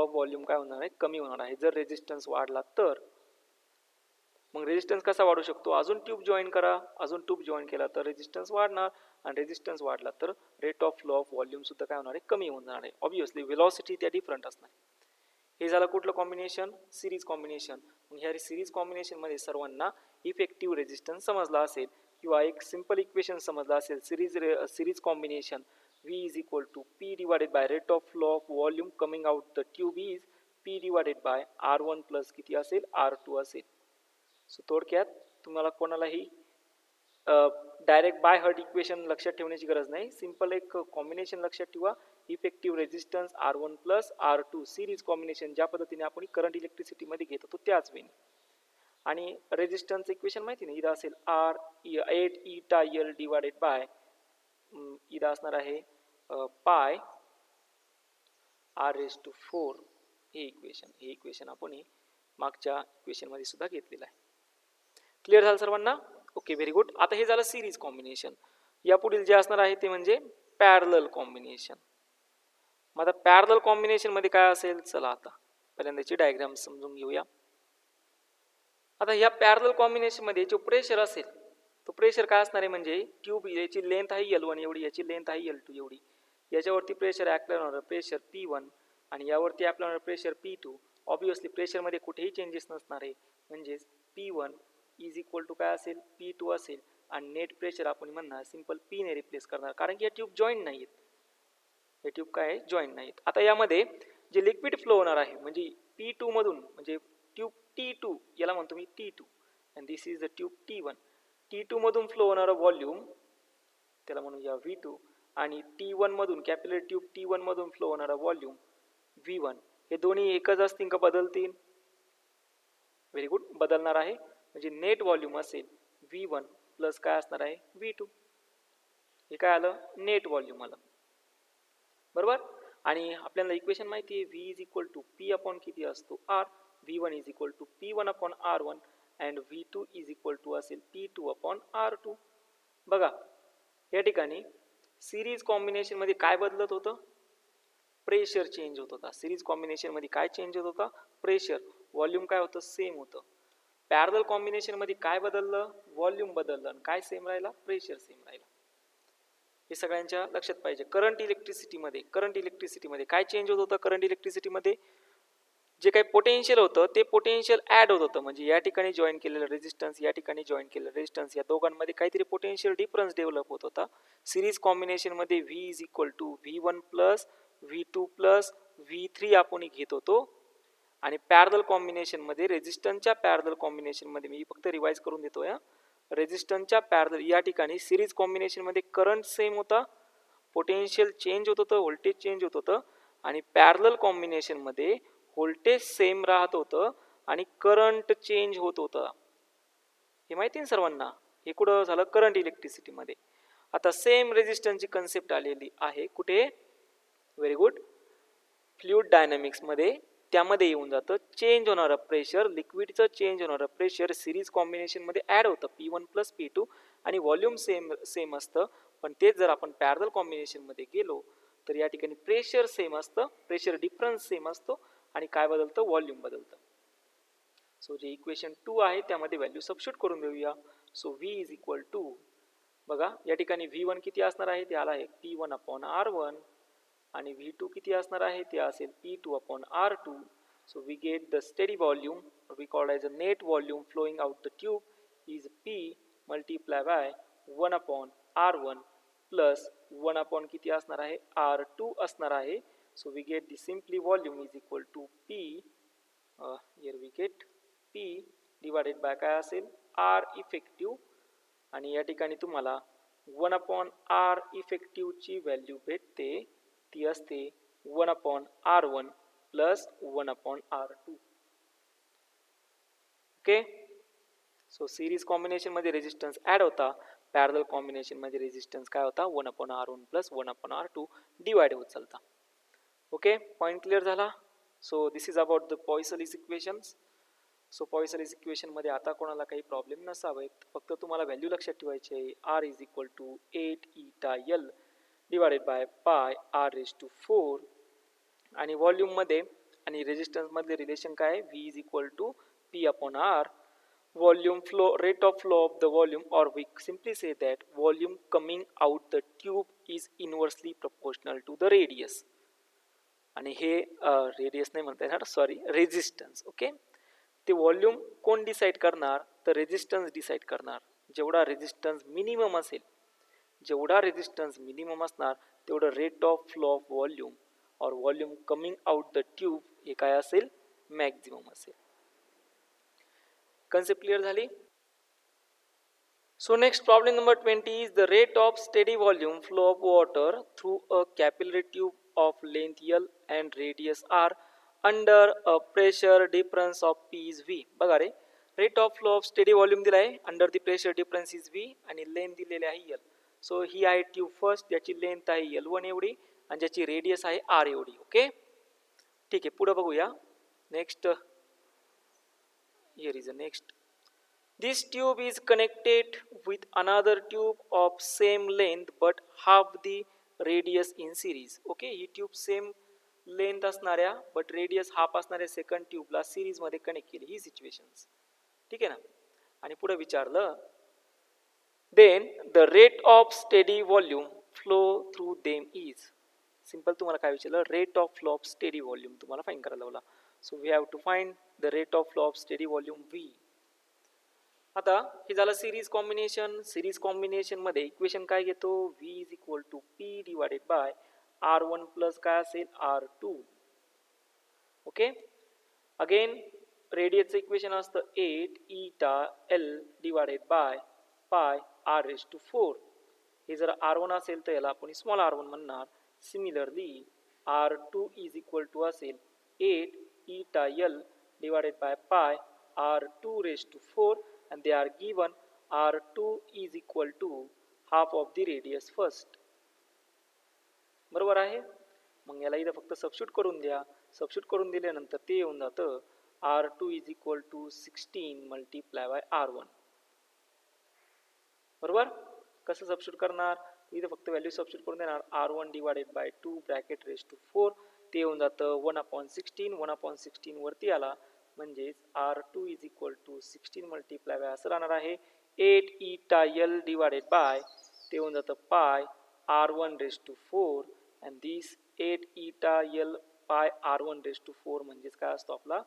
व्हॉल्यूम काय होणार आहे, कमी होणार आहे जर रेजिस्टन्स वाढला तर. मग रेजिस्टन्स कसा वाढू शकतो, अजून ट्यूब जॉईन करा, अजून ट्यूब जॉईन केला तर रेजिस्टन्स वाढणार आणि रेजिस्टन्स वाढला तर rate of flow of volume सुद्धा काय होणार आहे, कमी होणार आहे. ऑब्विसली वेलॉसिटी त्या डिफरंट असणार. हे झालं कुठलं कॉम्बिनेशन? Series combination. मग ह्या सिरीज कॉम्बिनेशनमध्ये सर्वांना इफेक्टिव्ह रेजिस्टन्स समजला असेल किंवा एक सिंपल इक्वेशन समजला असेल. Series combination V is equal to P divided by rate of flow of volume coming out the tube is P divided by R1 plus किती असेल? R2 असेल. सो थोडक्यात तुम्हाला कोणालाही डायरेक्ट बाय हार्ट इक्वेशन लक्षात ठेवण्याची गरज नाही. सिंपल एक कॉम्बिनेशन लक्षात ठेवा. Effective resistance R1 plus R2 series combination ज्या पद्धतीने आपण करंट इलेक्ट्रिसिटीमध्ये घेत होतो त्याच वेळी. आणि रेजिस्टन्स इक्वेशन माहिती नाही, इथं असेल R8 इटा L डिवायडेड बाय इथं असणार आहे पाय R⁴. हे इक्वेशन आपण मागच्या इक्वेशन मध्ये सुद्धा घेतलेलं आहे. क्लिअर झालं सर्वांना? Okay, very good. आता हे झालं सिरीज कॉम्बिनेशन. यापुढील जे असणार आहे ते म्हणजे पॅरलल कॉम्बिनेशन. मग आता पॅरलल कॉम्बिनेशन मध्ये काय असेल? चला आता पहिल्यांदाची डायग्राम समजून घेऊया. आता या पॅरलल कॉम्बिनेशन मध्ये जो प्रेशर असेल तो प्रेशर काय असणार आहे? म्हणजे ट्यूब याची लेंथ आहे L1 एवढी, याची लेंथ आहे L2 एवढी. याच्यावरती प्रेशर अप्लाय होणार प्रेशर P1 आणि यावरती अप्लाय होणार प्रेशर P2. ऑब्विसली प्रेशर मध्ये कुठेही चेंजेस नसणार आहे, म्हणजे P1 इज इक्वल टू काय असेल? P2 असेल. आणि नेट प्रेशर आपण म्हणणार सिंपल P ने रिप्लेस करणार, कारण की या ट्यूब जॉईंट नाहीत. हे ट्यूब काय आहे? जॉईंट नाहीत. आता यामध्ये जे लिक्विड फ्लो होणार आहे म्हणजे P2 मधून, म्हणजे ट्यूब T2 याला म्हणतो मी T2 आणि दिस is the tube T1. T2 मधून फ्लो होणारा व्हॉल्यूम त्याला म्हणूया V2 आणि T1 मधून कॅपिलरी ट्यूब T1 मधून फ्लो होणारा व्हॉल्यूम V1. हे दोन्ही एकच असतील का बदलतील? व्हेरी गुड, बदलणार आहे. म्हणजे नेट व्हॉल्यूम असेल V1 प्लस काय असणार आहे? V2. हे काय आलं? नेट व्हॉल्यूम आलं. बरोबर. आणि आपल्याला इक्वेशन माहिती आहे V is equal to P upon किती असतो? R. V1 is equal to P1 upon R1 and V2 is equal to असेल P2 अपॉन R2. बघा या ठिकाणी सिरीज कॉम्बिनेशन मध्ये काय बदलत होतं? प्रेशर चेंज होत होता. सिरीज कॉम्बिनेशन मध्ये काय चेंज होत होता? प्रेशर. व्हॉल्यूम काय होतं? सेम होतं. पॅरलल कॉम्बिनेशन मध्ये काय बदललं? व्हॉल्यूम बदललं. आणि काय सेम राहिला? प्रेशर सेम राहिला. हे सगळ्यांच्या लक्षात पाहिजे. करंट इलेक्ट्रिसिटीमध्ये काय चेंज होत होतं? करंट इलेक्ट्रिसिटीमध्ये जे काही पोटेन्शियल होतं ते पोटेन्शियल ऍड होत होतं. म्हणजे या ठिकाणी जॉईन केलेलं रेजिस्टन्स, या ठिकाणी जॉईन केलेलं रेजिस्टन्स, या दोघांमध्ये काहीतरी पोटेन्शियल डिफरन्स डेव्हलप होत होता. सिरीज कॉम्बिनेशन मध्ये V is equal to V1 plus V2 plus V3 आपण घेत होतो. आणि पॅरलल कॉम्बिनेशन मध्ये रेजिस्टन्सच्या पॅरलल कॉम्बिनेशन मध्ये मी फक्त रिवाइज करून देतोय. रेजिस्टन्सच्या पॅरलल या ठिकाणी सिरीज कॉम्बिनेशन मध्ये करंट सेम होता, पोटेन्शियल चेंज होत होतं, व्होल्टेज चेंज होत होतं. आणि पॅरलल कॉम्बिनेशन मध्ये व्होल्टेज सेम राहत होतं आणि करंट चेंज होत होतं. हे माहिती आहे सर्वांना? हे कुठं झालं? करंट इलेक्ट्रिसिटी मध्ये. आता सेम रेजिस्टन्सची कन्सेप्ट आलेली आहे कुठे? व्हेरी गुड, फ्लुइड डायनॅमिक्स मध्ये. त्यामध्ये येऊन जातं चेंज होणारं प्रेशर, लिक्विडचं चेंज होणारं प्रेशर सिरीज कॉम्बिनेशन मध्ये ऍड होतं P1 प्लस P2 आणि व्हॉल्यूम सेम असतं. पण तेच जर आपण पॅरलल कॉम्बिनेशन मध्ये गेलो तर या ठिकाणी प्रेशर सेम असतं, प्रेशर डिफरन्स सेम असतो आणि काय बदलतं? व्हॉल्यूम बदलतं. सो जे इक्वेशन 2 आहे त्यामध्ये व्हॅल्यू सबस्टिट्यूट करून देऊया. So V is equal to, बघा या ठिकाणी V1 किती असणार आहे? ते आला आहे P1 अपॉन R1 आणि V2 किती असणार आहे? ते असेल P2 upon R2. So we get the steady volume, we called as a net volume flowing out the tube is P multiply by 1 upon R1 plus 1 upon किती असणार आहे? R2 असणार आहे. So we get the simply volume is equal to P, here we get P divided by काय असेल? R effective. आणि या ठिकाणी तुम्हाला 1 अपॉन R इफेक्टिव्हची व्हॅल्यू भेटते, ती असते 1 upon R1 plus 1 upon R2. Okay. So series combination मध्ये रेजिस्टन्स ऍड होता, पॅरलल कॉम्बिनेशन मध्ये रेजिस्टन्स काय होता? 1 upon R1 plus 1 upon R2 divide होत चालता. ओके, पॉइंट क्लिअर झाला? So this is about the पॉइसनचे इक्वेशन्स. सो पॉइसनचे इक्वेशन मध्ये आता कोणाला काही प्रॉब्लेम नसावेत, फक्त तुम्हाला व्हॅल्यू लक्षात ठेवायची आहे. R इज इक्वल टू 8 इटा L डिवाइडेड बाय पाय R⁴. आणि व्हॉल्यूम मध्ये आणि रेजिस्टन्स मधले रिलेशन काय आहे? V is equal to P upon R. Volume flow, rate of flow of the volume, or we simply say that volume coming out the tube is inversely proportional to the radius. आणि हे radius नाही म्हणता येणार, sorry, resistance. Okay, ते volume कोण decide करणार, तर resistance decide करणार. जेवढा रेजिस्टन्स मिनिमम असेल, जेवढा रेजिस्टन्स मिनिमम असणार तेवढं rate of flow of volume और volume coming out the tube हे काय असेल, मॅक्झिमम असेल. कन्सेप्ट क्लिअर झाली. So next problem number 20 is the rate of steady volume flow of water through a capillary tube of length L and radius R under a pressure difference of P is V. बघा रे, rate of flow of steady volume दिला आहे, under the pressure difference is V आणि length दिलेली आहे L. So ही आहे tube first, ज्याची length आहे L1 एवढी आणि ज्याची रेडियस आहे R एवढी. ओके, ठीक आहे, पुढे बघूया. Next, here is a next. This tube is connected with another tube of same length but half the radius in series. Okay, ही ट्यूब सेम लेंथ असणाऱ्या बट रेडियस हाफ असणाऱ्या second ट्यूबला series मध्ये connect केली. ही situations ठीक आहे ना. आणि पुढे विचारलं, then the rate of steady volume flow through them is. Simple, तुम्हाला काय विचारलं, rate of flow of steady volume तुम्हाला फाइंड करायला लावला. So we have to find the rate of flow of steady volume V. आता हे झालं series combination. Series combination मध्ये इक्वेशन काय घेतो, V is equal to P divided by R1 plus काय असेल R2. ओके, अगेन रेडियसचं इक्वेशन असतं 8 eta L divided by pi R raise to 4. हे जर R1 असेल तर याला आपण स्मॉल R1 म्हणणार. Similarly R2 is equal to असेल 8 eta L divided by pi R2 raise to 4 and they are given R2 is equal to half of the radius first. बरोबर आहे. मग याला इथं फक्त सबस्टिट्यूट करून द्या. सबस्टिट्यूट करून दिल्यानंतर ते येऊन जातं R2 is equal to 16 multiplied by R1. बरोबर. कसं सबस्टिट्यूट करणार, इथं फक्त व्हॅल्यू सबस्टिट्यूट करून देणार. R1 divided by 2 bracket raise to 4, ते येऊन जातं 1/16. 1/16 वरती आला म्हणजेच R2 is equal to 16 multiply by असं राहणार आहे 8 ईटा L डिवायडेड बाय, ते होऊन जातं pi R1 raise to 4 and this 8 eta L pi R1 raise to 4 म्हणजेच काय असतो आपला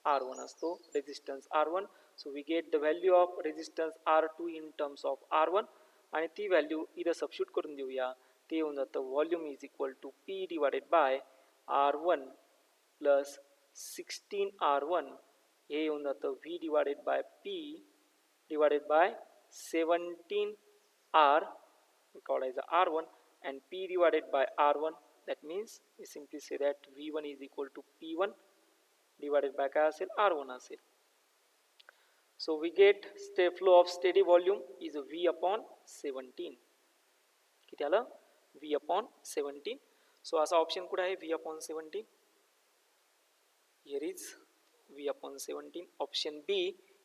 R1 असतो, resistance R1. So we get the value of resistance R2 in terms of R1 आणि ती व्हॅल्यू इथं सबस्टिट्यूट करून देऊया. ते येऊन जातं volume is equal to P divided by R1 plus 16 R1, हे येऊन जातं V divided by P divided by 17 R, काढायचं R1 and P divided by R1. That means we simply say that V1 is equal to P1 divided by काय असेल R1 असेल. So we get flow of steady volume is V upon 17. किती आलं, V upon 17. So असा option कुठे आहे, V upon 17. Here is V upon 17. Option B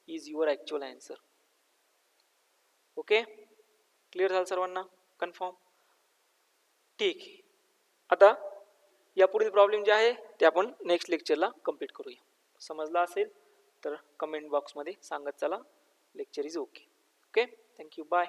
is your actual answer. Okay, clear झालं सर्वांना, कन्फर्म. ठीक आहे, आता या पुढील प्रॉब्लेम जे आहे ते आपण नेक्स्ट लेक्चरला कंप्लीट करूया. समजला असेल तर कमेंट बॉक्समध्ये सांगत चला. Lecture is okay. Okay, thank you, bye.